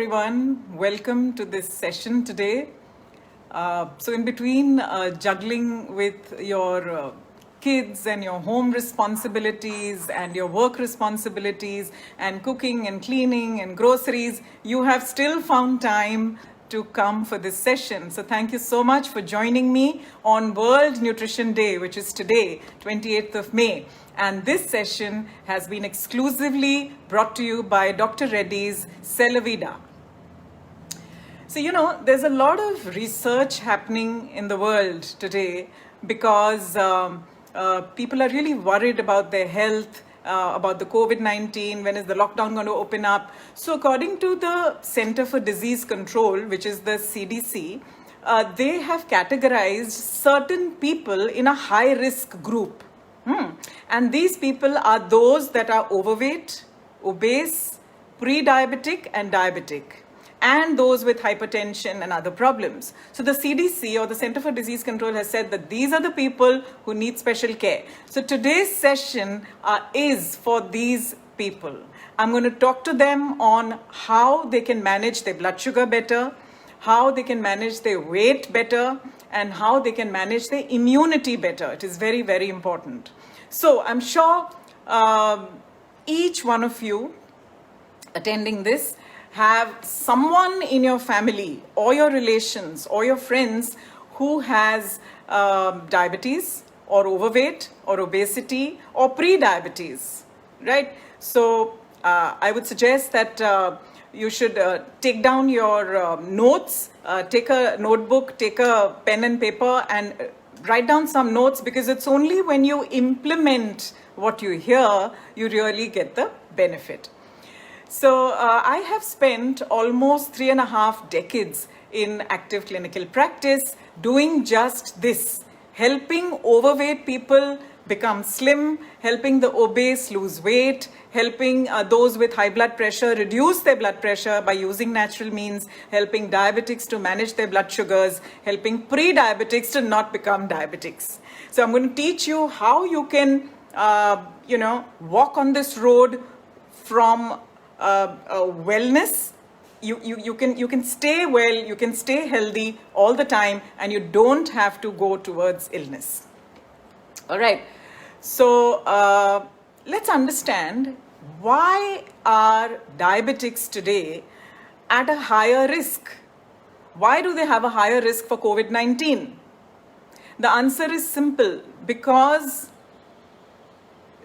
Everyone, welcome to this session today. So in between juggling with your kids and your home responsibilities and your work responsibilities and cooking and cleaning and groceries, you have still found time to come for this session. So thank you so much for joining me on World Nutrition Day, which is today, 28th of May. And this session has been exclusively brought to you by Dr. Reddy's Celavida. So, there's a lot of research happening in the world today because people are really worried about their health, about the COVID-19, when is the lockdown going to open up. So according to the Center for Disease Control, which is the CDC, they have categorized certain people in a high-risk group. And these people are those that are overweight, obese, pre-diabetic and diabetic, and those with hypertension and other problems. So the CDC, or the Center for Disease Control, has said that these are the people who need special care. So today's session is for these people. I'm going to talk to them on how they can manage their blood sugar better, how they can manage their weight better, and how they can manage their immunity better. It is very, very important. So I'm sure each one of you attending this have someone in your family or your relations or your friends who has diabetes or overweight or obesity or pre-diabetes, right? So I would suggest that you should take down your notes, take a notebook, take a pen and paper and write down some notes, because it's only when you implement what you hear, you really get the benefit. So I have spent almost 3.5 decades in active clinical practice doing just this, helping overweight people become slim, helping the obese lose weight, helping those with high blood pressure reduce their blood pressure by using natural means, helping diabetics to manage their blood sugars, helping pre-diabetics to not become diabetics. So I'm going to teach you how you can, walk on this road from wellness. You can stay well, you can stay healthy all the time, and you don't have to go towards illness. All right. So let's understand, why are diabetics today at a higher risk? Why do they have a higher risk for COVID-19? The answer is simple: because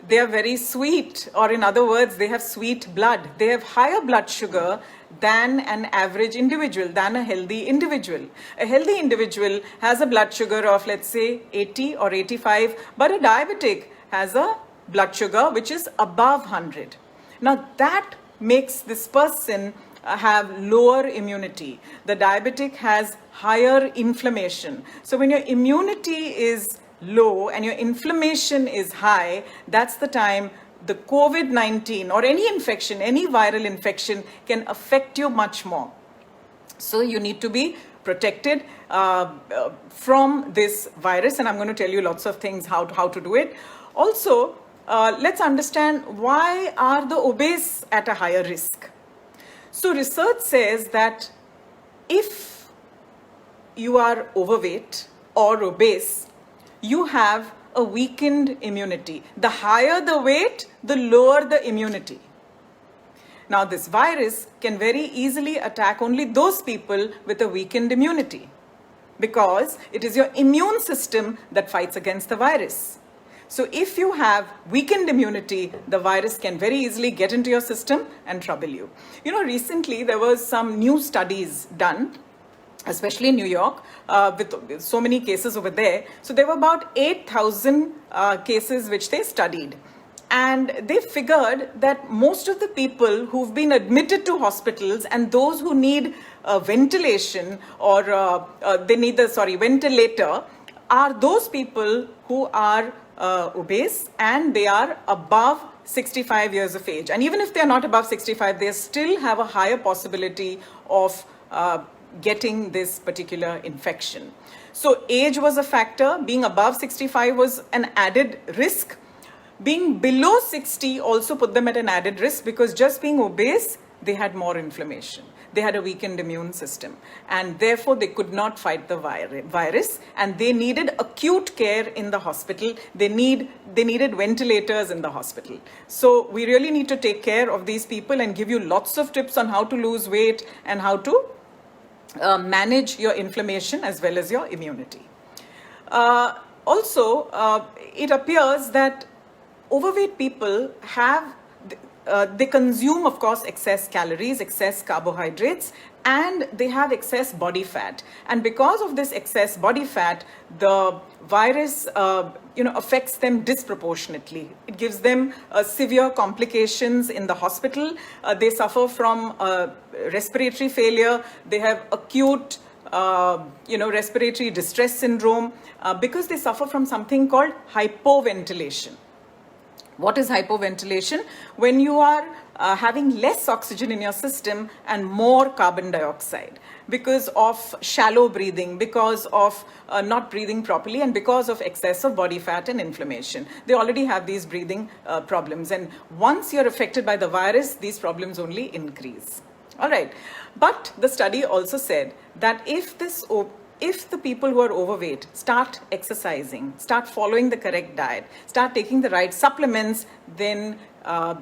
they are very sweet, or in other words, they have sweet blood. They have higher blood sugar than an average individual, than a healthy individual. A healthy individual has a blood sugar of, let's say, 80 or 85, but a diabetic has a blood sugar which is above 100. Now that makes this person have lower immunity. The diabetic has higher inflammation. So when your immunity is low and your inflammation is high, that's the time the COVID-19 or any infection, any viral infection, can affect you much more. So you need to be protected from this virus, and I'm going to tell you lots of things how to do it. Also, let's understand, why are the obese at a higher risk? So research says that if you are overweight or obese, you have a weakened immunity. The higher the weight, the lower the immunity. Now this virus can very easily attack only those people with a weakened immunity, because it is your immune system that fights against the virus. So if you have weakened immunity, the virus can very easily get into your system and trouble you. Recently there was some new studies done, especially in New York, with so many cases over there. So there were about 8,000 cases which they studied. And they figured that most of the people who've been admitted to hospitals and those who need ventilation or they need the ventilator are those people who are obese and they are above 65 years of age. And even if they're not above 65, they still have a higher possibility of getting this particular infection. So age was a factor. Being above 65 was an added risk. Being below 60 also put them at an added risk, because just being obese they had more inflammation. They had a weakened immune system, and therefore they could not fight the virus, and they needed acute care in the hospital. They needed ventilators in the hospital. So we really need to take care of these people and give you lots of tips on how to lose weight and how to manage your inflammation as well as your immunity. Also, it appears that overweight people they consume, of course, excess calories, excess carbohydrates, and they have excess body fat. And because of this excess body fat, the virus, affects them disproportionately. It gives them severe complications in the hospital. They suffer from respiratory failure. They have acute respiratory distress syndrome because they suffer from something called hypoventilation. What is hypoventilation? When you are having less oxygen in your system and more carbon dioxide because of shallow breathing, because of not breathing properly, and because of excess of body fat and inflammation. They already have these breathing problems. And once you're affected by the virus, these problems only increase. All right. But the study also said that if the people who are overweight start exercising, start following the correct diet, start taking the right supplements, then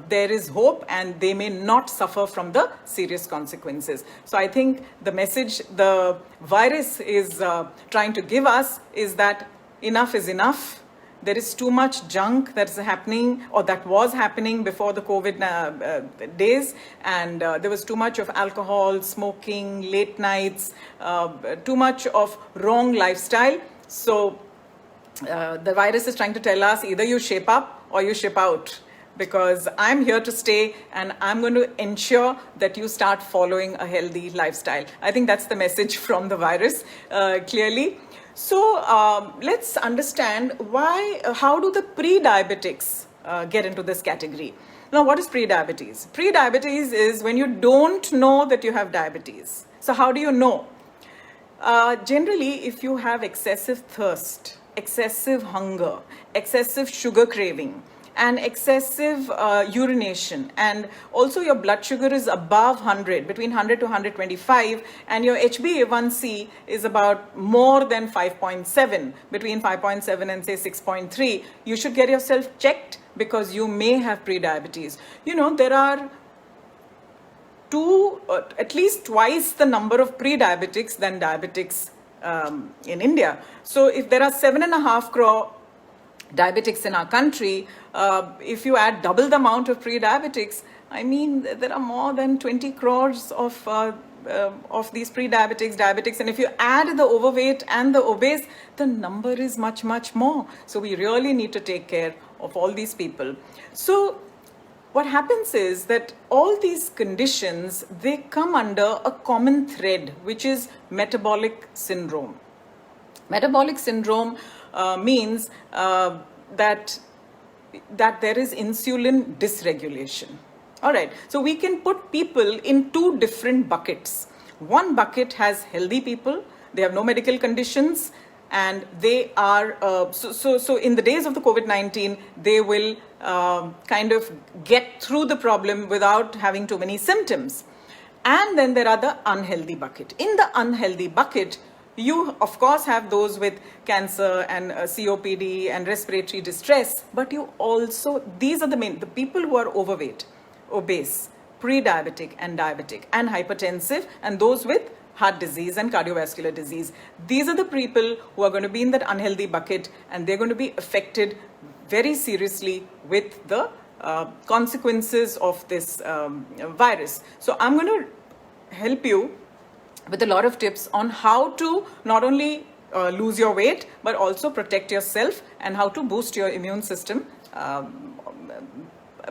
there is hope and they may not suffer from the serious consequences. So I think the message the virus is trying to give us is that enough is enough. There is too much junk that's happening, or that was happening before the COVID days, and there was too much of alcohol, smoking, late nights, too much of wrong lifestyle. So the virus is trying to tell us either you shape up or you ship out, because I'm here to stay and I'm going to ensure that you start following a healthy lifestyle. I think that's the message from the virus, clearly. So let's understand how do the pre-diabetics get into this category. Now, what is pre-diabetes? Pre-diabetes is when you don't know that you have diabetes. So how do you know? Generally, if you have excessive thirst, excessive hunger, excessive sugar craving, and excessive urination, and also your blood sugar is above 100, between 100 to 125, and your HbA1c is about more than 5.7, between 5.7 and say 6.3, you should get yourself checked because you may have pre-diabetes. There are at least twice the number of pre-diabetics than diabetics in India. So if there are 7.5 crore diabetics in our country, if you add double the amount of pre-diabetics, I mean, there are more than 20 crores of these pre-diabetics, diabetics, and if you add the overweight and the obese, the number is much, much more. So we really need to take care of all these people. So what happens is that all these conditions, they come under a common thread, which is metabolic syndrome. Metabolic syndrome means that there is insulin dysregulation. All right. So we can put people in two different buckets. One bucket has healthy people. They have no medical conditions, and they are so in the days of the COVID-19, they will kind of get through the problem without having too many symptoms. And then there are the unhealthy bucket. In the unhealthy bucket, you, of course, have those with cancer and COPD and respiratory distress, but you also, these are the people who are overweight, obese, pre-diabetic and diabetic and hypertensive, and those with heart disease and cardiovascular disease. These are the people who are going to be in that unhealthy bucket, and they're going to be affected very seriously with the consequences of this virus. So I'm going to help you with a lot of tips on how to not only lose your weight, but also protect yourself, and how to boost your immune system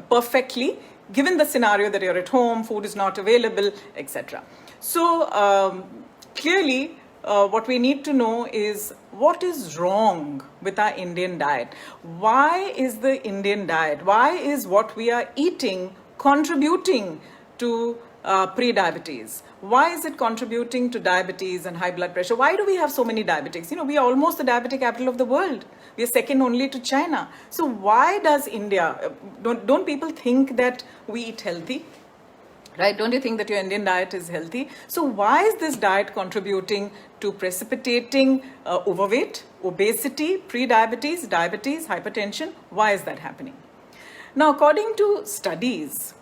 perfectly, given the scenario that you're at home, food is not available, etc. So clearly, what we need to know is what is wrong with our Indian diet. Why is the Indian diet, why is what we are eating contributing to pre-diabetes? Why is it contributing to diabetes and high blood pressure? Why do we have so many diabetics? We are almost the diabetic capital of the world. We are second only to China. So why does India, don't people think that we eat healthy? Right? Don't you think that your Indian diet is healthy? So why is this diet contributing to precipitating overweight, obesity, pre-diabetes, diabetes, hypertension? Why is that happening? Now, according to studies,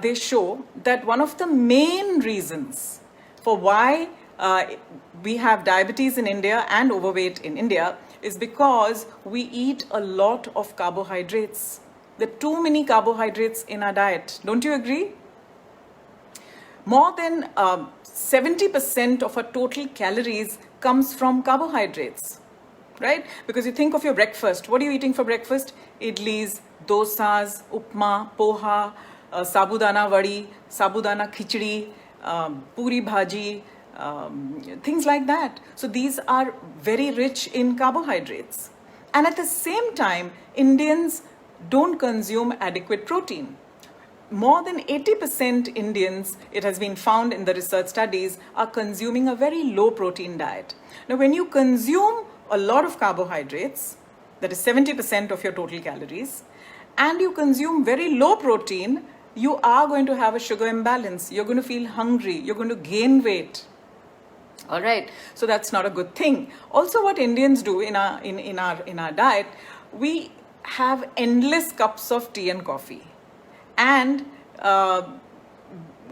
they show that one of the main reasons for why we have diabetes in India and overweight in India is because we eat a lot of carbohydrates. There are too many carbohydrates in our diet. Don't you agree? More than 70% of our total calories comes from carbohydrates, right? Because you think of your breakfast. What are you eating for breakfast? Idlis, dosas, upma, poha, sabudana vadi, sabudana khichdi, puri bhaji, things like that. So these are very rich in carbohydrates. And at the same time, Indians don't consume adequate protein. More than 80% Indians, it has been found in the research studies, are consuming a very low protein diet. Now, when you consume a lot of carbohydrates, that is 70% of your total calories, and you consume very low protein, you are going to have a sugar imbalance. You're going to feel hungry. You're going to gain weight. All right. So that's not a good thing. Also, what Indians do in our diet, we have endless cups of tea and coffee. And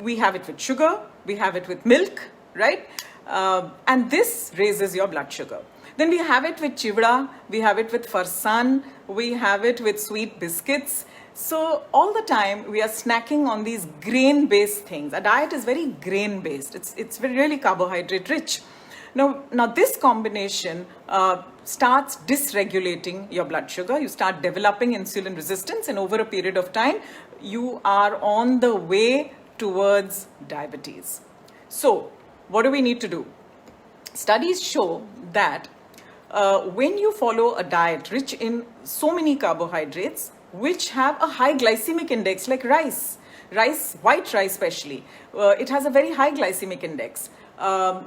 we have it with sugar, we have it with milk, right? And this raises your blood sugar. Then we have it with chivda, we have it with farsan, we have it with sweet biscuits. So all the time we are snacking on these grain-based things. Our diet is very grain-based. It's very really carbohydrate rich. Now this combination starts dysregulating your blood sugar. You start developing insulin resistance, and over a period of time, you are on the way towards diabetes. So, what do we need to do? Studies show that when you follow a diet rich in so many carbohydrates, which have a high glycemic index, like rice, white rice especially, it has a very high glycemic index.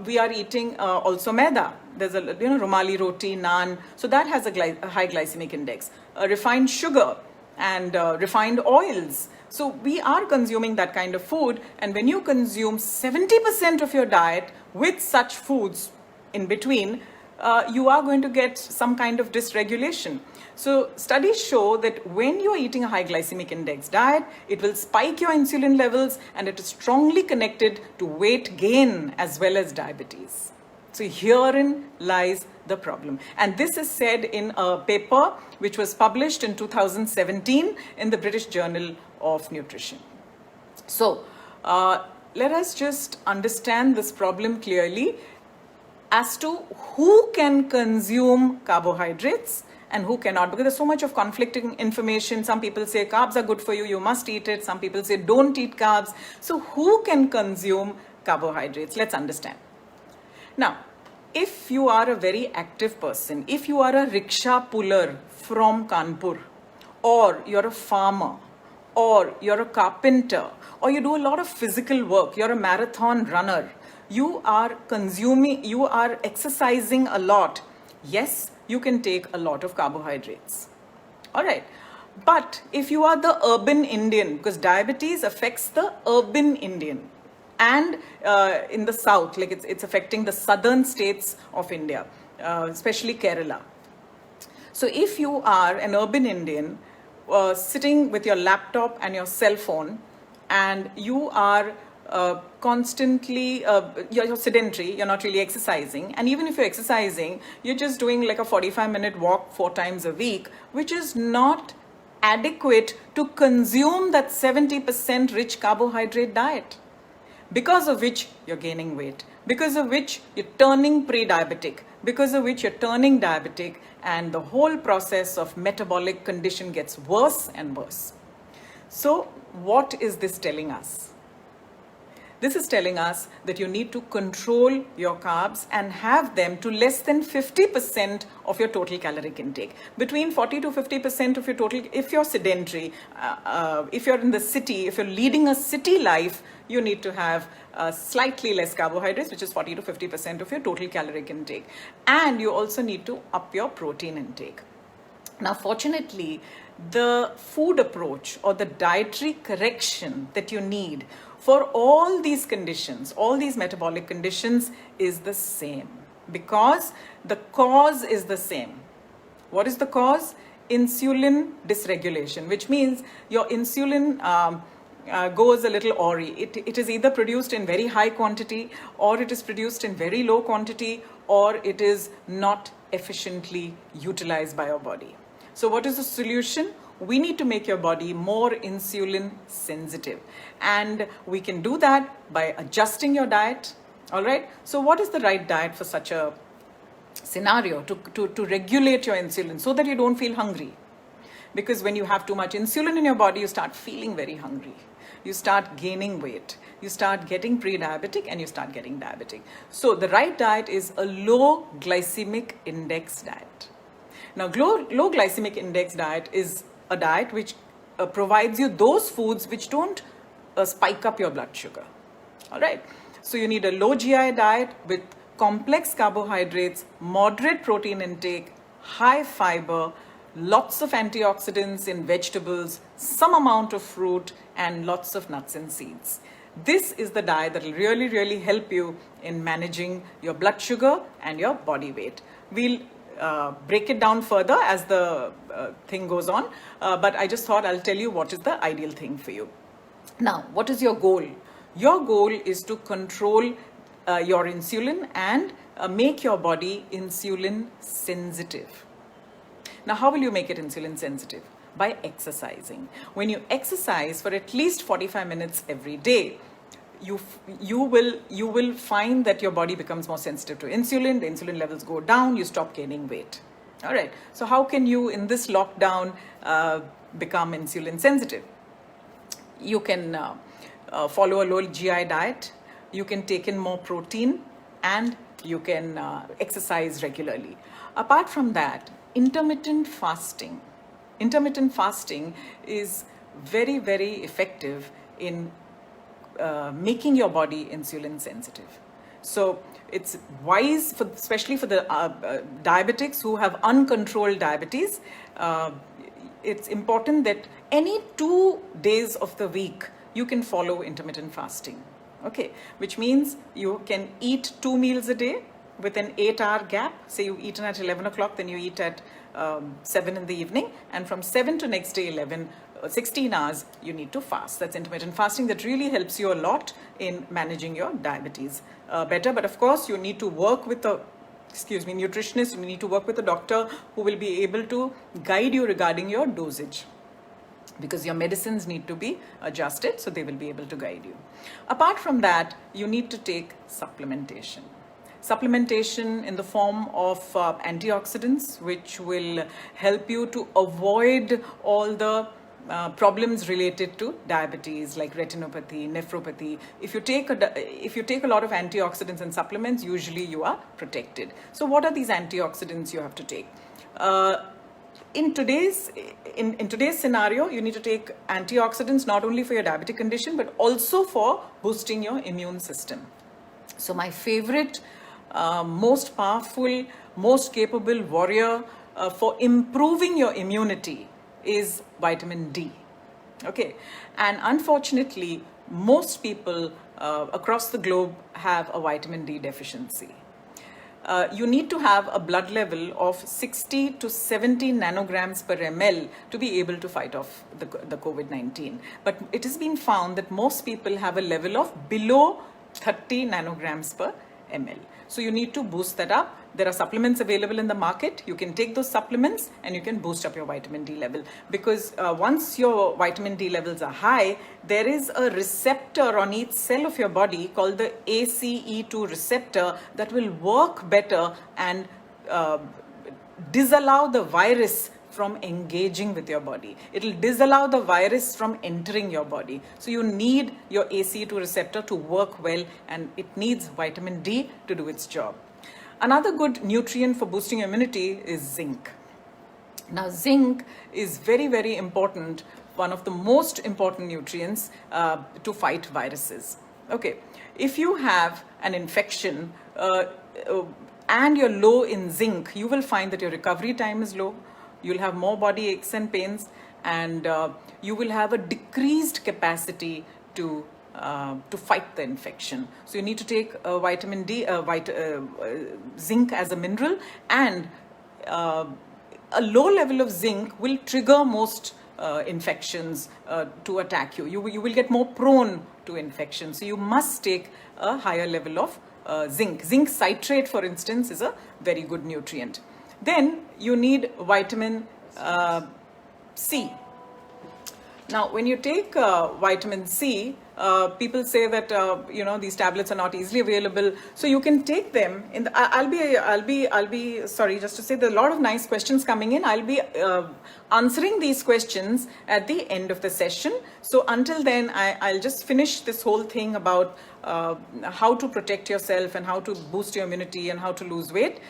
We are eating also maida. There's a Romali roti, naan. So that has a high glycemic index. Refined sugar and refined oils. So we are consuming that kind of food. And when you consume 70% of your diet with such foods in between, you are going to get some kind of dysregulation. So studies show that when you're eating a high glycemic index diet, it will spike your insulin levels, and it is strongly connected to weight gain as well as diabetes. So herein lies the problem. And this is said in a paper which was published in 2017 in the British Journal of Nutrition. So let us just understand this problem clearly as to who can consume carbohydrates and who cannot, because there's so much of conflicting information. Some people say carbs are good for you, you must eat it. Some people say don't eat carbs. So who can consume carbohydrates? Let's understand. Now, if you are a very active person, if you are a rickshaw puller from Kanpur, or you're a farmer, or you're a carpenter, or you do a lot of physical work, you're a marathon runner, you are exercising a lot, yes, you can take a lot of carbohydrates. All right. But if you are the urban Indian, because diabetes affects the urban Indian, and in the south, like it's affecting the southern states of India, especially Kerala. So if you are an urban Indian sitting with your laptop and your cell phone, and you are constantly, you're sedentary, you're not really exercising, and even if you're exercising, you're just doing like a 45-minute walk 4 times a week, which is not adequate to consume that 70% rich carbohydrate diet, because of which you're gaining weight, because of which you're turning pre-diabetic, because of which you're turning diabetic, and the whole process of metabolic condition gets worse and worse. So what is this telling us? This is telling us that you need to control your carbs and have them to less than 50% of your total caloric intake. Between 40 to 50% of your total, if you're sedentary, if you're in the city, if you're leading a city life, you need to have slightly less carbohydrates, which is 40 to 50% of your total caloric intake. And you also need to up your protein intake. Now, fortunately, the food approach or the dietary correction that you need for all these conditions, all these metabolic conditions, is the same, because the cause is the same. What is the cause? Insulin dysregulation, which means your insulin goes a little awry. It is either produced in very high quantity, or it is produced in very low quantity, or it is not efficiently utilized by your body. So what is the solution? We need to make your body more insulin sensitive. And we can do that by adjusting your diet. All right. So what is the right diet for such a scenario to regulate your insulin so that you don't feel hungry? Because when you have too much insulin in your body, you start feeling very hungry. You start gaining weight. You start getting pre-diabetic and you start getting diabetic. So the right diet is a low glycemic index diet. Now, low glycemic index diet is a diet which provides you those foods which don't spike up your blood sugar. All right. So you need a low GI diet with complex carbohydrates, moderate protein intake, high fiber, lots of antioxidants in vegetables, some amount of fruit, and lots of nuts and seeds. This is the diet that will really, really help you in managing your blood sugar and your body weight. We'll break it down further as the thing goes on, but I just thought I'll tell you what is the ideal thing for you. Now, what is your goal? Your goal is to control your insulin and make your body insulin sensitive. Now, how will you make it insulin sensitive? By exercising. When you exercise for at least 45 minutes every day, you will find that your body becomes more sensitive to insulin. The insulin levels go down. You stop gaining weight. All right. So how can you, in this lockdown, become insulin sensitive? You can follow a low GI diet. You can take in more protein, and you can exercise regularly. Apart from that, intermittent fasting. Intermittent fasting is very, very effective in making your body insulin sensitive. So it's wise, especially for the diabetics who have uncontrolled diabetes. It's important that any 2 days of the week you can follow intermittent fasting. Okay, which means you can eat 2 meals a day with an 8-hour gap. Say you eat at 11 o'clock, then you eat at 7 in the evening, and from 7 to next day 11, 16 hours you need to fast. That's intermittent fasting. That really helps you a lot in managing your diabetes better. But of course, you need to work with a nutritionist. You need to work with a doctor who will be able to guide you regarding your dosage, because your medicines need to be adjusted, so they will be able to guide you. Apart from that, you need to take supplementation. Supplementation in the form of antioxidants, which will help you to avoid all the problems related to diabetes, like retinopathy, nephropathy. If you take a lot of antioxidants and supplements, usually you are protected. So what are these antioxidants you have to take? In today's scenario, you need to take antioxidants not only for your diabetic condition, but also for boosting your immune system. So my favorite, most powerful, most capable warrior for improving your immunity is vitamin D. Okay, and unfortunately, most people across the globe have a vitamin D deficiency. You need to have a blood level of 60 to 70 nanograms per ml to be able to fight off the COVID-19. But it has been found that most people have a level of below 30 nanograms per ml. So you need to boost that up. There are supplements available in the market. You can take those supplements and you can boost up your vitamin D level, because once your vitamin D levels are high, there is a receptor on each cell of your body called the ACE2 receptor that will work better and disallow the virus from engaging with your body. It will disallow the virus from entering your body. So you need your ACE2 receptor to work well, and it needs vitamin D to do its job. Another good nutrient for boosting immunity is zinc. Now, zinc is very, very important, one of the most important nutrients to fight viruses. Okay, if you have an infection and you're low in zinc, you will find that your recovery time is low. you'll have more body aches and pains, and you will have a decreased capacity to fight the infection. So you need to take vitamin D, zinc as a mineral, and a low level of zinc will trigger most infections to attack you. You will get more prone to infection. So you must take a higher level of zinc. Zinc citrate, for instance, is a very good nutrient. Then you need vitamin C. Now, when you take vitamin C, people say that these tablets are not easily available, so you can take them in the, I'll be sorry, just to say there are a lot of nice questions coming in. I'll be answering these questions at the end of the session. So until then, I'll just finish this whole thing about how to protect yourself and how to boost your immunity and how to lose weight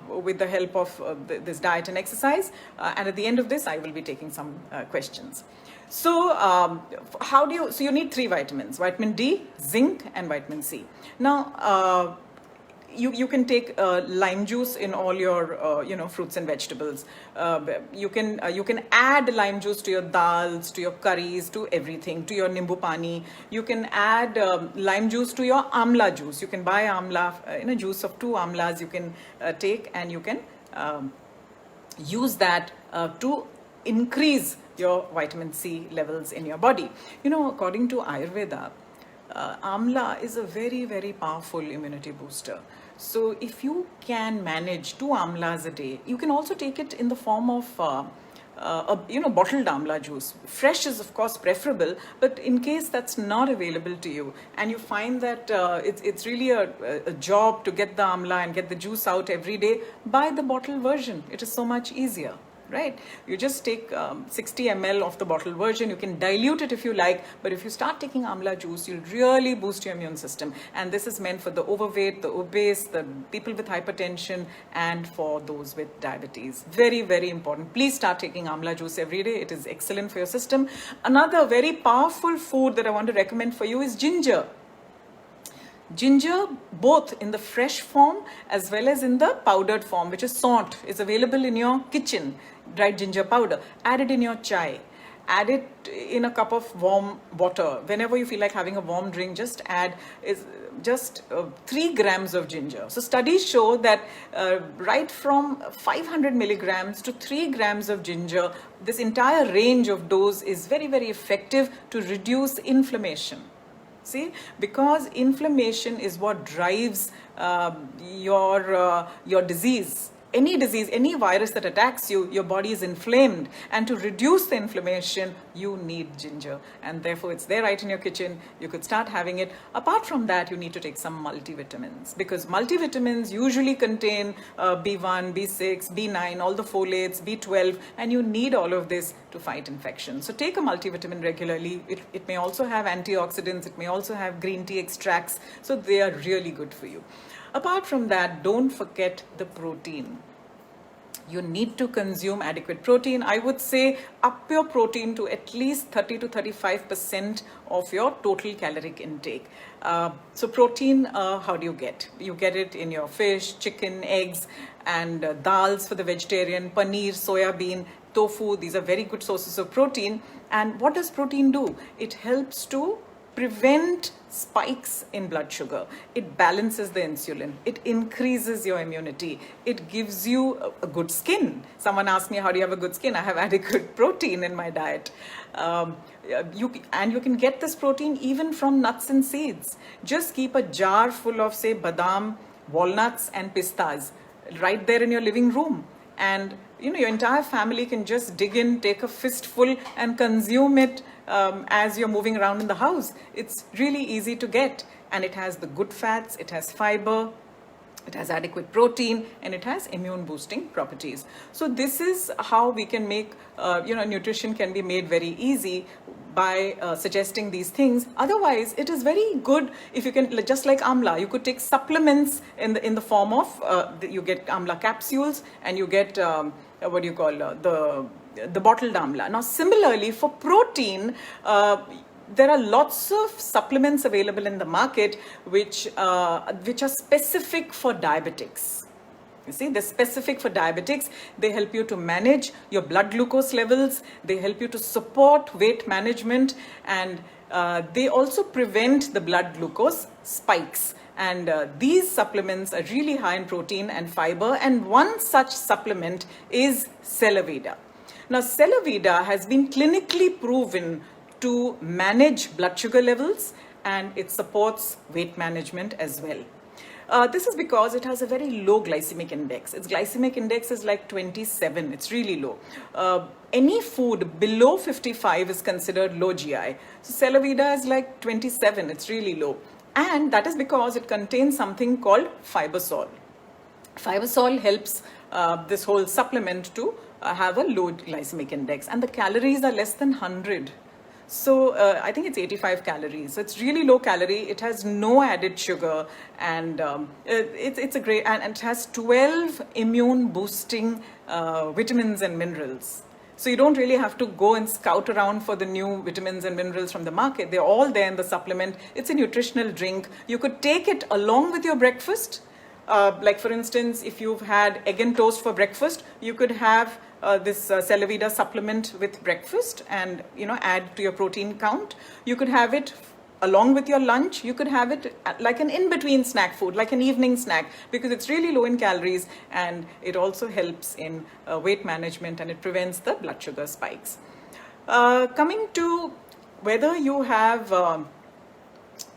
with the help of this diet and exercise. And at the end of this, I will be taking some questions. So so you need 3 vitamins: vitamin D, zinc, and vitamin C. Now, you can take lime juice in all your fruits and vegetables. You can add lime juice to your dals, to your curries, to everything, to your nimbu pani. You can add lime juice to your amla juice. You can buy amla in a juice of 2 amlas. You can take, and you can use that to increase your vitamin C levels in your body. According to Ayurveda, amla is a very, very powerful immunity booster. So if you can manage 2 amlas a day, you can also take it in the form of bottled amla juice. Fresh is of course preferable, but in case that's not available to you and you find that it's really a job to get the amla and get the juice out every day, buy the bottled version. It is so much easier. Right? You just take 60 ml of the bottled version. You can dilute it if you like, but if you start taking amla juice, you'll really boost your immune system. And this is meant for the overweight, the obese, the people with hypertension, and for those with diabetes. Very, very important. Please start taking amla juice every day. It is excellent for your system. Another very powerful food that I want to recommend for you is ginger. Ginger, both in the fresh form as well as in the powdered form, which is saunt, is available in your kitchen. Dried ginger powder. Add it in your chai. Add it in a cup of warm water. Whenever you feel like having a warm drink, just add 3 grams of ginger. So studies show that right from 500 milligrams to 3 grams of ginger, this entire range of dose is very, very effective to reduce inflammation. See, because inflammation is what drives your disease. Any disease, any virus that attacks you, your body is inflamed. And to reduce the inflammation, you need ginger. And therefore, it's there right in your kitchen. You could start having it. Apart from that, you need to take some multivitamins. Because multivitamins usually contain B1, B6, B9, all the folates, B12. And you need all of this to fight infection. So take a multivitamin regularly. It may also have antioxidants. It may also have green tea extracts. So they are really good for you. Apart from that, don't forget the protein. You need to consume adequate protein. I would say up your protein to at least 30 to 35% of your total caloric intake. So protein, how do you get? You get it in your fish, chicken, eggs, and dals for the vegetarian, paneer, soya bean, tofu. These are very good sources of protein. And what does protein do? It helps to prevent spikes in blood sugar. It balances the insulin. It increases your immunity. It gives you a good skin. Someone asked me, how do you have a good skin? I have adequate protein in my diet. You can get this protein even from nuts and seeds. Just keep a jar full of, say, badam, walnuts, and pistas right there in your living room. And your entire family can just dig in, take a fistful, and consume it as you're moving around in the house. It's really easy to get, and it has the good fats, it has fiber, it has adequate protein, and it has immune boosting properties. So this is how we can make nutrition can be made very easy by suggesting these things. Otherwise, it is very good if you can, just like amla, you could take supplements in the form of you get amla capsules, and you get the bottled amla. Now, similarly, for protein, there are lots of supplements available in the market which are specific for diabetics. You see, they're specific for diabetics. They help you to manage your blood glucose levels. They help you to support weight management, and they also prevent the blood glucose spikes. And these supplements are really high in protein and fiber. And one such supplement is Celavida. Now, Celavida has been clinically proven to manage blood sugar levels, and it supports weight management as well. This is because it has a very low glycemic index. Its glycemic index is like 27. It's really low. Any food below 55 is considered low GI. So Celavida is like 27. It's really low. And that is because it contains something called Fibersol. Fibersol helps this whole supplement to have a low glycemic index. And the calories are less than 100. So I think it's 85 calories. So it's really low calorie. It has no added sugar, and it's a great, and it has 12 immune boosting vitamins and minerals. So you don't really have to go and scout around for the new vitamins and minerals from the market. They're all there in the supplement. It's a nutritional drink. You could take it along with your breakfast. Like for instance, if you've had egg and toast for breakfast, you could have this Celavida supplement with breakfast, and add to your protein count. You could have it along with your lunch. You could have it like an in-between snack food, like an evening snack, because it's really low in calories, and it also helps in weight management, and it prevents the blood sugar spikes. Coming to whether you have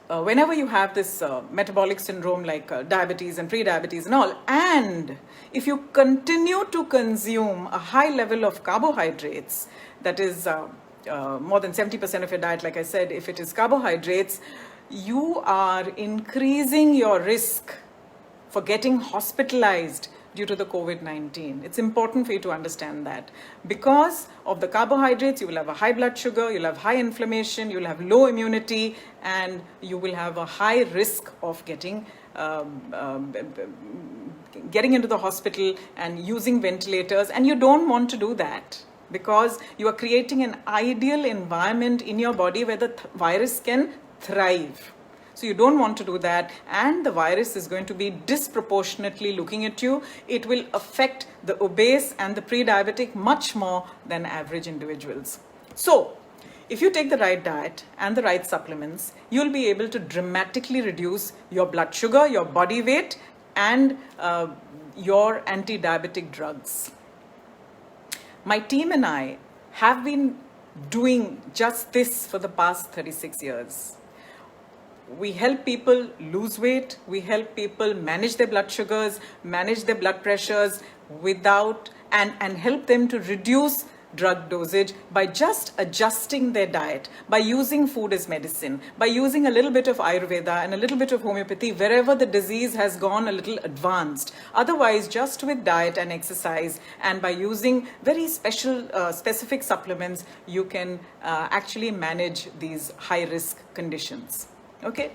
whenever you have this metabolic syndrome like diabetes and pre-diabetes and all, and if you continue to consume a high level of carbohydrates, that is more than 70% of your diet, like I said, if it is carbohydrates, you are increasing your risk for getting hospitalized due to the COVID-19. It's important for you to understand that. Because of the carbohydrates, you will have a high blood sugar, you'll have high inflammation, you'll have low immunity, and you will have a high risk of getting into the hospital and using ventilators. And you don't want to do that, because you are creating an ideal environment in your body where the virus can thrive. So you don't want to do that, and the virus is going to be disproportionately looking at you. It will affect the obese and the pre-diabetic much more than average individuals. So if you take the right diet and the right supplements, you'll be able to dramatically reduce your blood sugar, your body weight, and your anti-diabetic drugs. My team and I have been doing just this for the past 36 years. We help people lose weight, we help people manage their blood sugars, manage their blood pressures without, and help them to reduce drug dosage by just adjusting their diet, by using food as medicine, by using a little bit of Ayurveda and a little bit of homeopathy wherever the disease has gone a little advanced. Otherwise, just with diet and exercise, and by using very specific supplements, you can actually manage these high-risk conditions. Okay?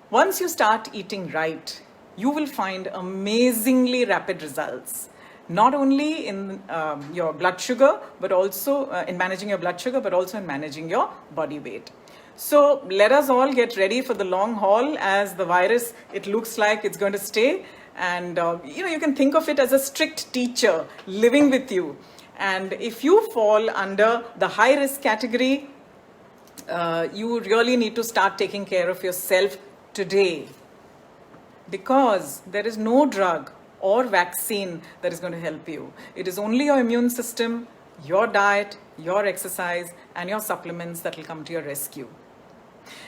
Once you start eating right, you will find amazingly rapid results. Not only in your blood sugar, but also in managing your blood sugar, but also in managing your body weight. So let us all get ready for the long haul, as the virus, it looks like it's going to stay. And you can think of it as a strict teacher living with you. And if you fall under the high risk category, you really need to start taking care of yourself today, because there is no drug or vaccine that is going to help you. It is only your immune system, your diet, your exercise, and your supplements that will come to your rescue.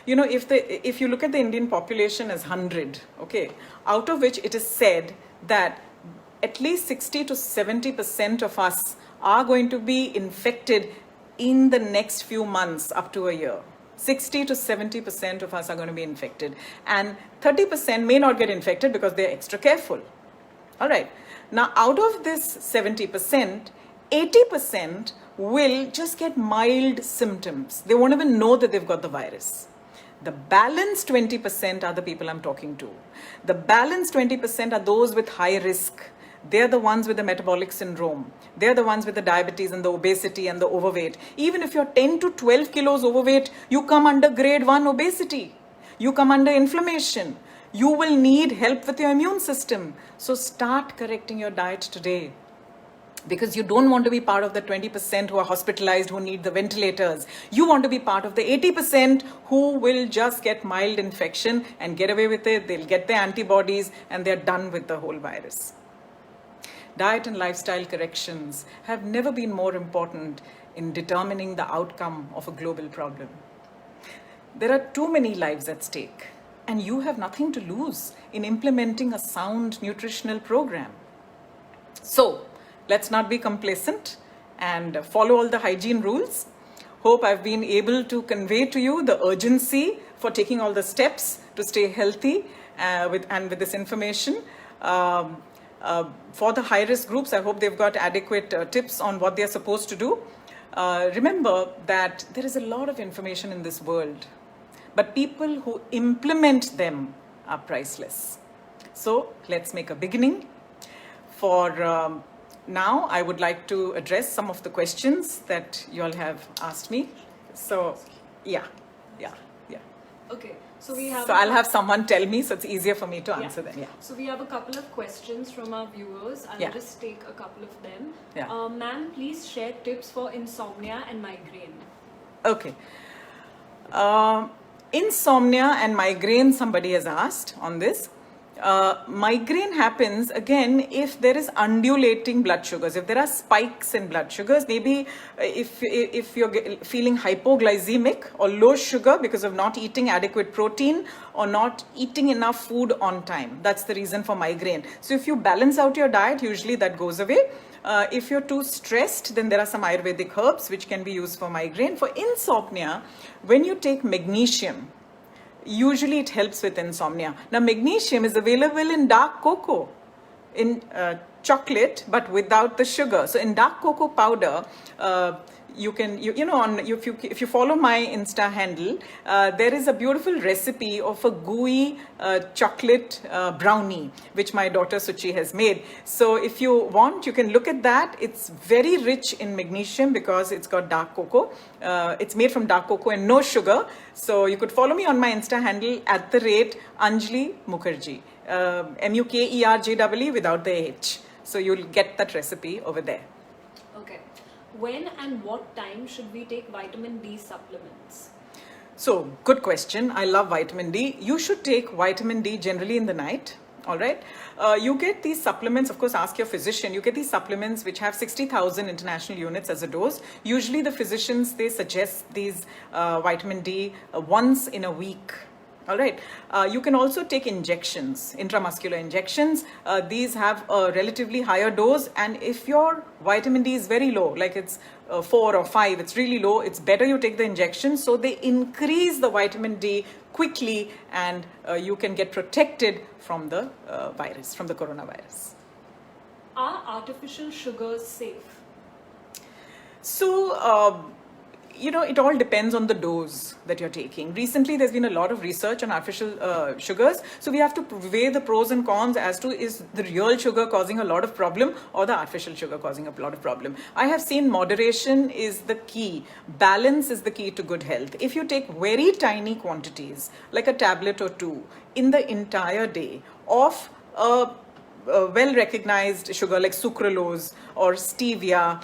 If you look at the Indian population as 100, okay, out of which it is said that at least 60 to 70% of us are going to be infected in the next few months up to a year. 60 to 70% of us are going to be infected, and 30% may not get infected because they're extra careful. All right. Now, out of this 70%, 80% will just get mild symptoms. They won't even know that they've got the virus. The balanced 20% are the people I'm talking to. The balanced 20% are those with high risk. They're the ones with the metabolic syndrome. They're the ones with the diabetes and the obesity and the overweight. Even if you're 10 to 12 kilos overweight, you come under grade 1 obesity. You come under inflammation. You will need help with your immune system. So start correcting your diet today, because you don't want to be part of the 20% who are hospitalized, who need the ventilators. You want to be part of the 80% who will just get mild infection and get away with it. They'll get their antibodies and they're done with the whole virus. Diet and lifestyle corrections have never been more important in determining the outcome of a global problem. There are too many lives at stake, and you have nothing to lose in implementing a sound nutritional program. So, let's not be complacent and follow all the hygiene rules. Hope I've been able to convey to you the urgency for taking all the steps to stay healthy with this information. For the high-risk groups, I hope they've got adequate tips on what they're supposed to do. Remember that there is a lot of information in this world, but people who implement them are priceless. So let's make a beginning. For now, I would like to address some of the questions that you all have asked me. So, yeah. Okay, so we have... So I'll have someone tell me, so it's easier for me to answer them. Yeah. So we have a couple of questions from our viewers. I'll just take a couple of them. Yeah. Ma'am, please share tips for insomnia and migraine. Okay. Insomnia and migraine, somebody has asked on this. Migraine happens again if there is undulating blood sugars, if there are spikes in blood sugars, maybe if you're feeling hypoglycemic or low sugar because of not eating adequate protein or not eating enough food on time. That's the reason for migraine. So if you balance out your diet, usually that goes away. If you're too stressed, then there are some Ayurvedic herbs which can be used for migraine. For insomnia, when you take magnesium, usually it helps with insomnia. Now, magnesium is available in dark cocoa, in chocolate, but without the sugar. So in dark cocoa powder, you can, if you follow my Insta handle, there is a beautiful recipe of a gooey chocolate brownie, which my daughter Suchi has made. So if you want, you can look at that. It's very rich in magnesium because it's got dark cocoa. It's made from dark cocoa and no sugar. So you could follow me on my Insta handle @Anjali Mukherjee, Mukerjee without the H. So you'll get that recipe over there. Okay. When and what time should we take vitamin D supplements? So, good question. I love vitamin D. You should take vitamin D generally in the night. All right. You get these supplements, of course, ask your physician. You get these supplements which have 60,000 international units as a dose. Usually the physicians, they suggest these vitamin D once in a week. All right. You can also take injections, intramuscular injections. These have a relatively higher dose, and if your vitamin D is very low, like it's 4 or 5, it's really low, it's better you take the injection, so they increase the vitamin D quickly, and you can get protected from the virus, from the coronavirus. Are artificial sugars safe? So, it all depends on the dose that you're taking. Recently, there's been a lot of research on artificial sugars. So we have to weigh the pros and cons as to, is the real sugar causing a lot of problem or the artificial sugar causing a lot of problem. I have seen moderation is the key. Balance is the key to good health. If you take very tiny quantities, like a tablet or two, in the entire day of a well-recognized sugar like sucralose or stevia,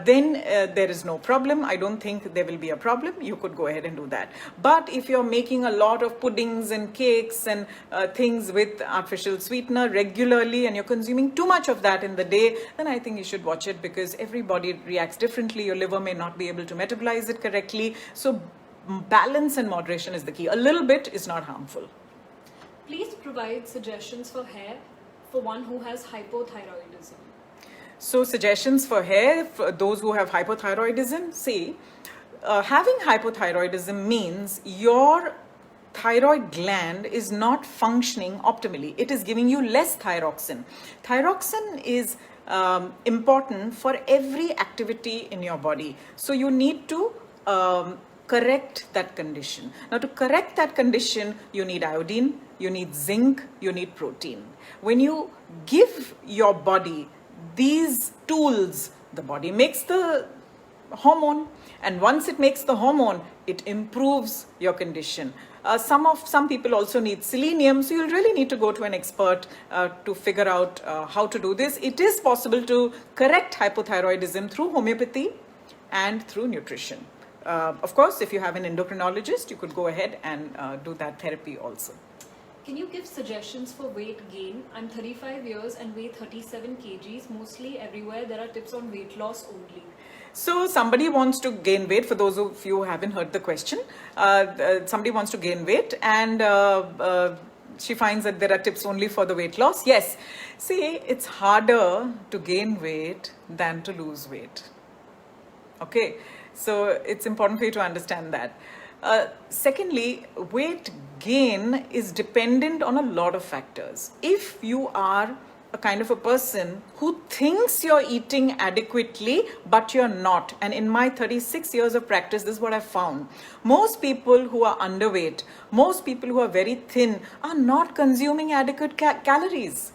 then there is no problem. I don't think there will be a problem. You could go ahead and do that. But if you're making a lot of puddings and cakes and things with artificial sweetener regularly, and you're consuming too much of that in the day, then I think you should watch it, because everybody reacts differently. Your liver may not be able to metabolize it correctly. So balance and moderation is the key. A little bit is not harmful. Please provide suggestions for hair for one who has hypothyroidism. So suggestions for hair, for those who have hypothyroidism, see, having hypothyroidism means your thyroid gland is not functioning optimally. It is giving you less thyroxine. Thyroxine is important for every activity in your body. So you need to correct that condition. Now, to correct that condition, you need iodine, you need zinc, you need protein. When you give your body these tools, the body makes the hormone, and once it makes the hormone, it improves your condition. Some people also need selenium, so you'll really need to go to an expert to figure out how to do this. It is possible to correct hypothyroidism through homeopathy and through nutrition. Of course, if you have an endocrinologist, you could go ahead and do that therapy also. Can you give suggestions for weight gain? I'm 35 years and weigh 37 kgs. Mostly everywhere there are tips on weight loss only. So somebody wants to gain weight. For those of you who haven't heard the question, somebody wants to gain weight and she finds that there are tips only for the weight loss. Yes, see, it's harder to gain weight than to lose weight. Okay, so it's important for you to understand that. Secondly, weight gain is dependent on a lot of factors. If you are a kind of a person who thinks you're eating adequately, but you're not, and in my 36 years of practice, this is what I've found. Most people who are underweight, most people who are very thin are not consuming adequate calories.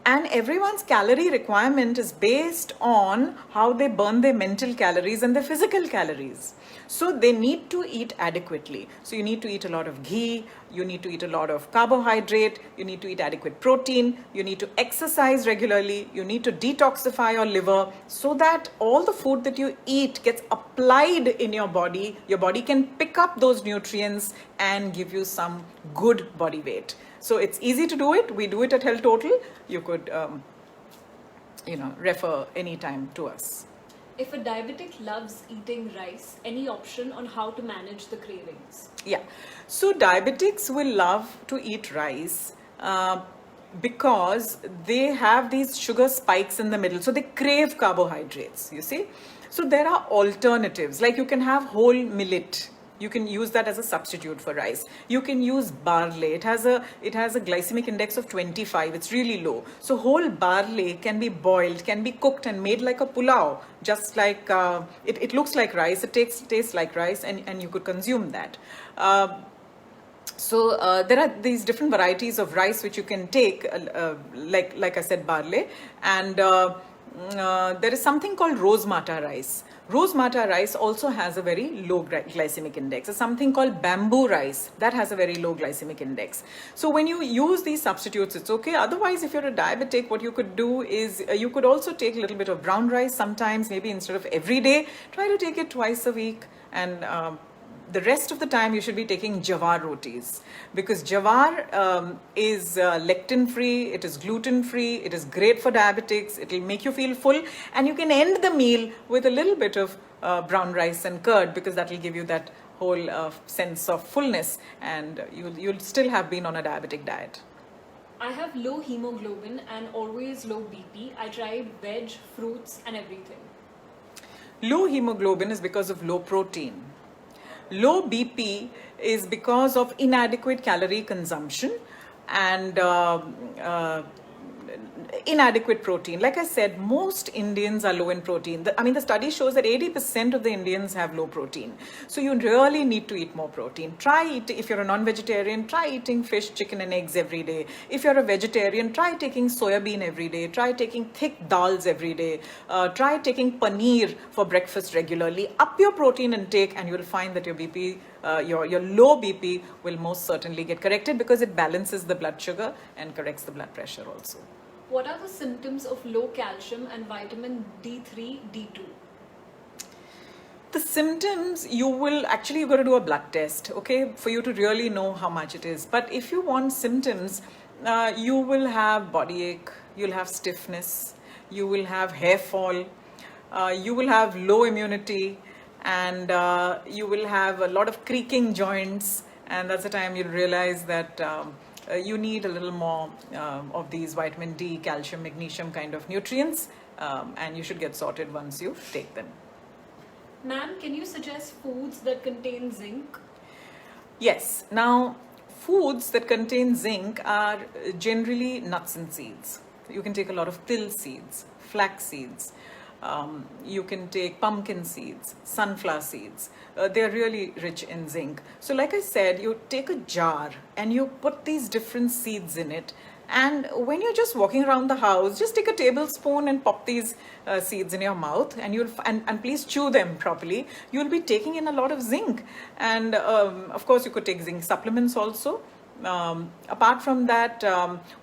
And everyone's calorie requirement is based on how they burn their mental calories and their physical calories. So they need to eat adequately. So you need to eat a lot of ghee, you need to eat a lot of carbohydrate, you need to eat adequate protein, you need to exercise regularly, you need to detoxify your liver so that all the food that you eat gets applied in your body can pick up those nutrients and give you some good body weight. So it's easy to do it. We do it at Health Total. You could, refer anytime to us. If a diabetic loves eating rice, any option on how to manage the cravings? Yeah. So diabetics will love to eat rice because they have these sugar spikes in the middle. So they crave carbohydrates, you see. So there are alternatives, like you can have whole millet. You can use that as a substitute for rice. You can use barley. It has a glycemic index of 25. It's really low. So whole barley can be boiled, can be cooked and made like a pulao, just like it looks like rice. It tastes like rice, and you could consume that. So there are these different varieties of rice which you can take, like I said, barley, and there is something called rose mata rice. Rose mata rice also has a very low glycemic index. There's something called bamboo rice that has a very low glycemic index. So when you use these substitutes, it's okay. Otherwise, if you're a diabetic, what you could do is you could also take a little bit of brown rice sometimes, maybe instead of every day, try to take it twice a week, and the rest of the time you should be taking jawar rotis, because jawar is lectin free, it is gluten free, it is great for diabetics, it will make you feel full, and you can end the meal with a little bit of brown rice and curd, because that will give you that whole sense of fullness, and you'll still have been on a diabetic diet. I have low hemoglobin and always low BP. I tried veg, fruits and everything. Low hemoglobin is because of low protein. Low BP is because of inadequate calorie consumption and inadequate protein. Like I said, most Indians are low in protein. The study shows that 80% of the Indians have low protein. So you really need to eat more protein. If you're a non-vegetarian, try eating fish, chicken and eggs every day. If you're a vegetarian, try taking soya bean every day. Try taking thick dals every day. Try taking paneer for breakfast regularly. Up your protein intake and you'll find that your BP, your low BP will most certainly get corrected, because it balances the blood sugar and corrects the blood pressure also. What are the symptoms of low calcium and vitamin D3, D2? The symptoms, you've got to do a blood test, okay, for you to really know how much it is. But if you want symptoms, you will have body ache, you'll have stiffness, you will have hair fall, you will have low immunity, and you will have a lot of creaking joints, and that's the time you'll realize that you need a little more of these vitamin D, calcium, magnesium kind of nutrients, and you should get sorted once you take them. Ma'am, can you suggest foods that contain zinc? Yes. Now, foods that contain zinc are generally nuts and seeds. You can take a lot of till seeds, flax seeds, You can take pumpkin seeds, sunflower seeds. They're really rich in zinc. So like I said, you take a jar and you put these different seeds in it. And when you're just walking around the house, just take a tablespoon and pop these seeds in your mouth, and and please chew them properly. You'll be taking in a lot of zinc, and of course you could take zinc supplements also. Apart from that,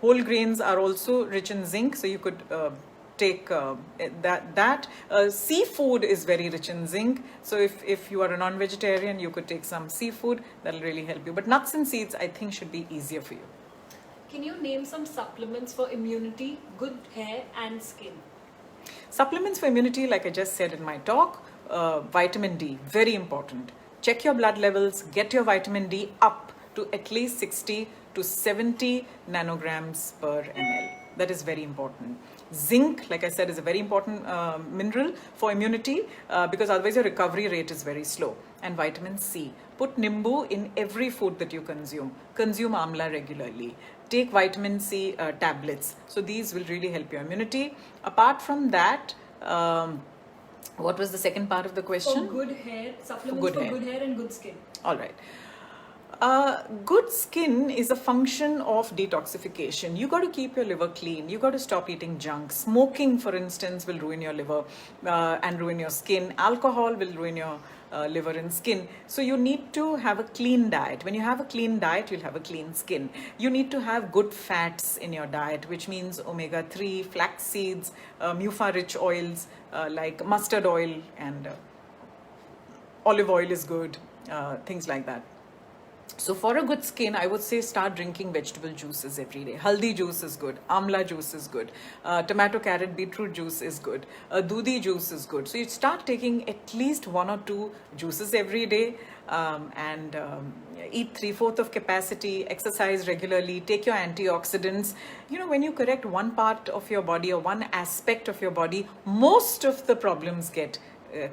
whole grains are also rich in zinc, so you could take that. Seafood is very rich in zinc, so if you are a non-vegetarian, you could take some seafood. That'll really help you. But nuts and seeds, I think, should be easier for you. Can you name some supplements for immunity, good hair and skin? Supplements for immunity, like I just said in my talk, vitamin D, very important. Check your blood levels, get your vitamin D up to at least 60 to 70 nanograms per ml. That is very important. Zinc, like I said, is a very important mineral for immunity because otherwise your recovery rate is very slow. And vitamin C. Put Nimbu in every food that you consume. Consume amla regularly. Take vitamin C tablets. So these will really help your immunity. Apart from that, what was the second part of the question? For good hair, supplements for good hair and good skin. All right. Good skin is a function of detoxification. You got to keep your liver clean. You got to stop eating junk. Smoking, for instance, will ruin your liver and ruin your skin. Alcohol will ruin your liver and skin. So you need to have a clean diet. When you have a clean diet, you'll have a clean skin. You need to have good fats in your diet, which means omega-3, flax seeds, MUFA-rich oils like mustard oil, and olive oil is good, things like that. So for a good skin, I would say start drinking vegetable juices every day. Haldi juice is good. Amla juice is good. Tomato, carrot, beetroot juice is good. Dudi juice is good. So you start taking at least 1 or 2 juices every day, and eat 3/4 of capacity, exercise regularly, take your antioxidants. You know, when you correct one part of your body or one aspect of your body, most of the problems get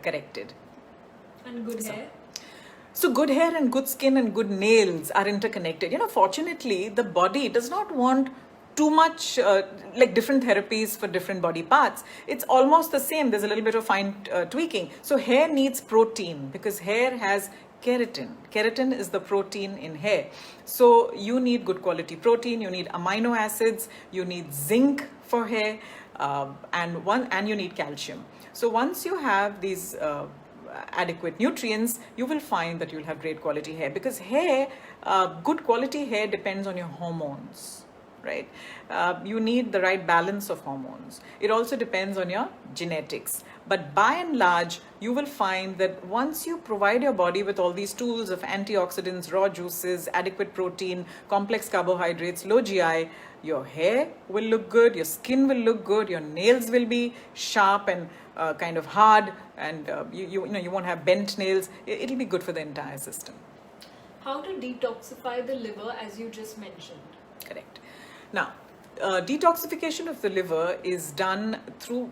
corrected. And good hair? So good hair and good skin and good nails are interconnected. You know, fortunately, the body does not want too much like different therapies for different body parts. It's almost the same. There's a little bit of fine tweaking. So hair needs protein because hair has keratin. Keratin is the protein in hair. So you need good quality protein. You need amino acids. You need zinc for hair, and you need calcium. So once you have these adequate nutrients, you will find that you'll have great quality hair, because hair, good quality hair depends on your hormones, right? You need the right balance of hormones. It also depends on your genetics. But by and large, you will find that once you provide your body with all these tools of antioxidants, raw juices, adequate protein, complex carbohydrates, low GI, your hair will look good, your skin will look good, your nails will be sharp and kind of hard, and you won't have bent nails. It'll be good for the entire system. How to detoxify the liver, as you just mentioned? Correct. Now, detoxification of the liver is done through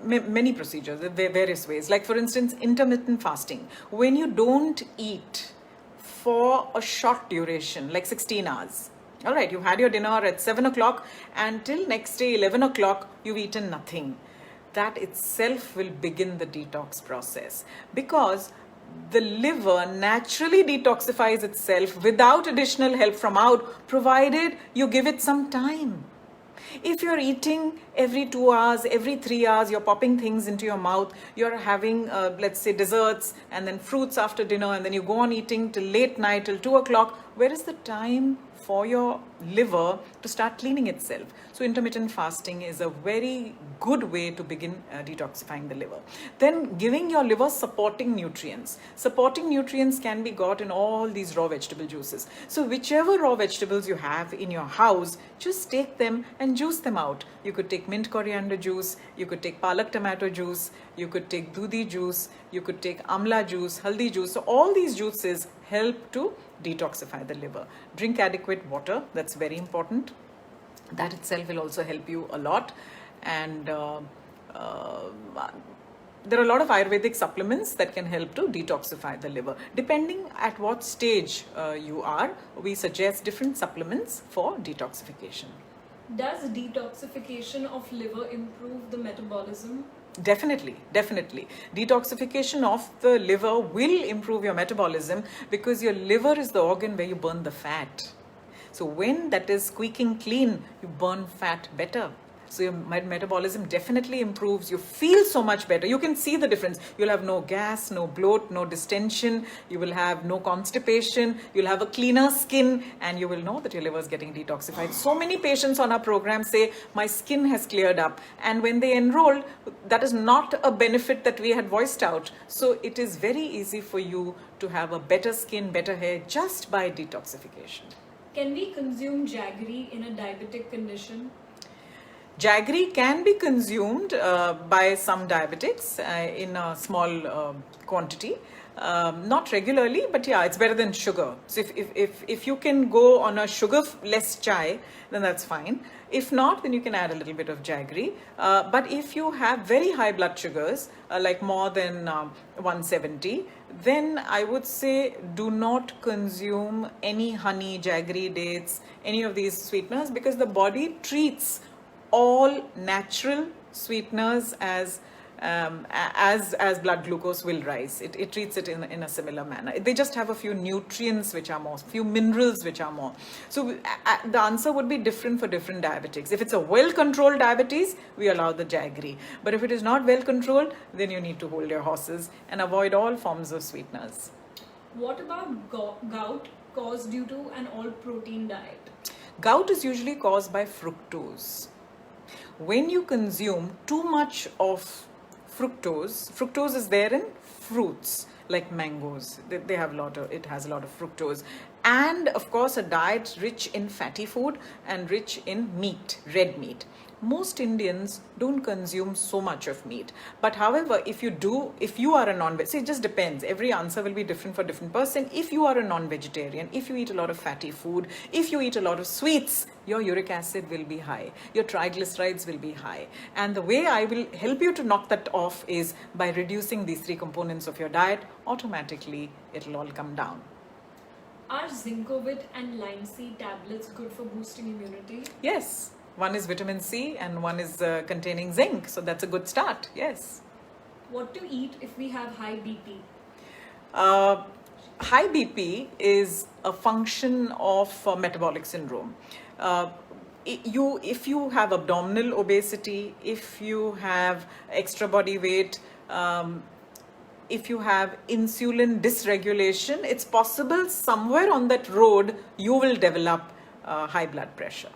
many procedures, various ways. Like, for instance, intermittent fasting. When you don't eat for a short duration, like 16 hours. All right, you had your dinner at 7 o'clock and till next day 11 o'clock, you've eaten nothing. That itself will begin the detox process, because the liver naturally detoxifies itself without additional help from out, provided you give it some time. If you're eating every 2 hours, every 3 hours, you're popping things into your mouth, you're having, let's say, desserts and then fruits after dinner, and then you go on eating till late night, till 2 o'clock, where is the time for your liver to start cleaning itself? So intermittent fasting is a very good way to begin detoxifying the liver. Then giving your liver supporting nutrients. Supporting nutrients can be got in all these raw vegetable juices. So whichever raw vegetables you have in your house, just take them and juice them out. You could take mint coriander juice, you could take palak tomato juice, you could take dudi juice, you could take amla juice, haldi juice. So all these juices help to detoxify the liver. Drink adequate water. That's very important. That itself will also help you a lot. And there are a lot of Ayurvedic supplements that can help to detoxify the liver. Depending at what stage you are, we suggest different supplements for detoxification. Does detoxification of liver improve the metabolism? Definitely, definitely. Detoxification of the liver will improve your metabolism because your liver is the organ where you burn the fat. So when that is squeaking clean, you burn fat better. So your metabolism definitely improves. You feel so much better. You can see the difference. You'll have no gas, no bloat, no distension. You will have no constipation. You'll have a cleaner skin, and you will know that your liver is getting detoxified. So many patients on our program say, my skin has cleared up. And when they enroll, that is not a benefit that we had voiced out. So it is very easy for you to have a better skin, better hair just by detoxification. Can we consume jaggery in a diabetic condition? Jaggery can be consumed by some diabetics in a small quantity. Not regularly, but yeah, it's better than sugar. So if you can go on a sugar-less chai, then that's fine. If not, then you can add a little bit of jaggery. But if you have very high blood sugars, like more than 170, then I would say do not consume any honey, jaggery, dates, any of these sweeteners, because the body treats all natural sweeteners as blood glucose will rise. It treats it in a similar manner. They just have a few nutrients which are more, few minerals which are more. So the answer would be different for different diabetics. If it's a well-controlled diabetes, we allow the jaggery. But if it is not well-controlled, then you need to hold your horses and avoid all forms of sweeteners. What about gout caused due to an all-protein diet? Gout is usually caused by fructose. When you consume too much of fructose is there in fruits like mangoes. They have it has a lot of fructose. And of course, a diet rich in fatty food and rich in meat, red meat. Most Indians don't consume so much of meat. But however, if you are a non-veg, see, it just depends. Every answer will be different for different person. If you are a non-vegetarian, if you eat a lot of fatty food, if you eat a lot of sweets, your uric acid will be high. Your triglycerides will be high. And the way I will help you to knock that off is by reducing these three components of your diet. Automatically, it'll all come down. Are Zincovit and linseed tablets good for boosting immunity? Yes. One is vitamin C and one is containing zinc. So that's a good start. Yes. What to eat if we have high BP? High BP is a function of metabolic syndrome. If you have abdominal obesity, if you have extra body weight, if you have insulin dysregulation, it's possible somewhere on that road you will develop high blood pressure.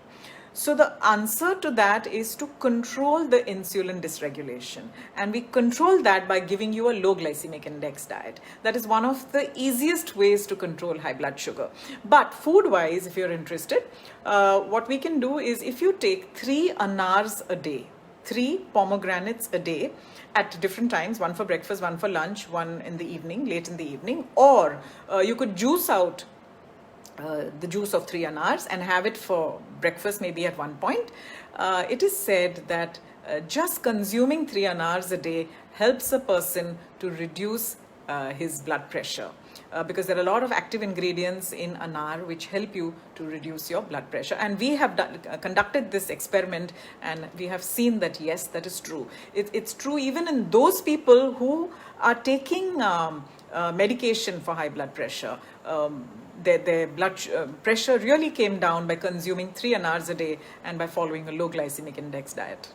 So the answer to that is to control the insulin dysregulation. And we control that by giving you a low glycemic index diet. That is one of the easiest ways to control high blood sugar. But food-wise, if you're interested, what we can do is if you take 3 anars a day, 3 pomegranates a day at different times, one for breakfast, one for lunch, one in the evening, late in the evening, or you could juice out the juice of 3 anars and have it for breakfast maybe at one point. It is said that just consuming 3 anars a day helps a person to reduce his blood pressure because there are a lot of active ingredients in anar which help you to reduce your blood pressure. And we have conducted this experiment and we have seen that yes, that is true. It's true even in those people who are taking medication for high blood pressure. Their blood pressure really came down by consuming 3 anars a day and by following a low glycemic index diet.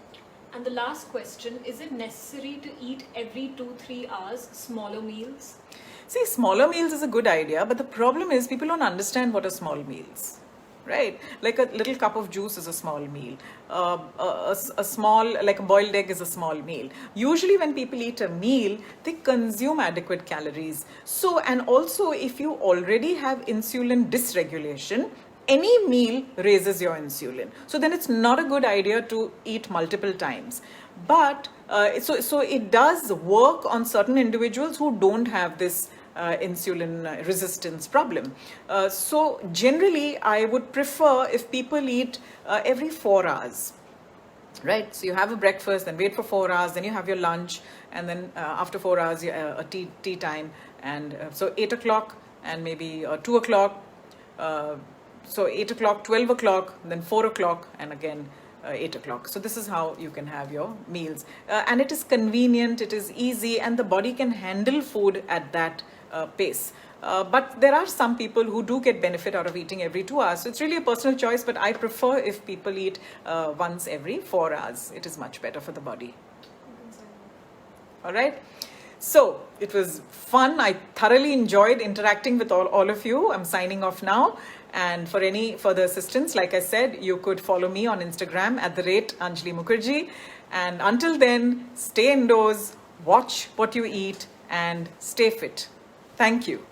And the last question, is it necessary to eat every 2-3 hours smaller meals? See, smaller meals is a good idea, but the problem is people don't understand what are small meals. Right? Like a little cup of juice is a small meal. A small, like a boiled egg is a small meal. Usually when people eat a meal, they consume adequate calories. So, and also if you already have insulin dysregulation, any meal raises your insulin. So then it's not a good idea to eat multiple times. But, so it does work on certain individuals who don't have this insulin resistance problem. So generally, I would prefer if people eat every 4 hours, right? So you have a breakfast, then wait for 4 hours, then you have your lunch, and then after 4 hours, a tea time, and so 8 o'clock and maybe 2 o'clock. So 8 o'clock, 12 o'clock, then 4 o'clock, and again 8 o'clock. So this is how you can have your meals. And it is convenient, it is easy, and the body can handle food at that pace. But there are some people who do get benefit out of eating every 2 hours. So it's really a personal choice, but I prefer if people eat once every 4 hours. It is much better for the body. All right. So it was fun. I thoroughly enjoyed interacting with all of you. I'm signing off now. And for any further assistance, like I said, you could follow me on Instagram at @Anjali Mukherjee. And until then, stay indoors, watch what you eat, and stay fit. Thank you.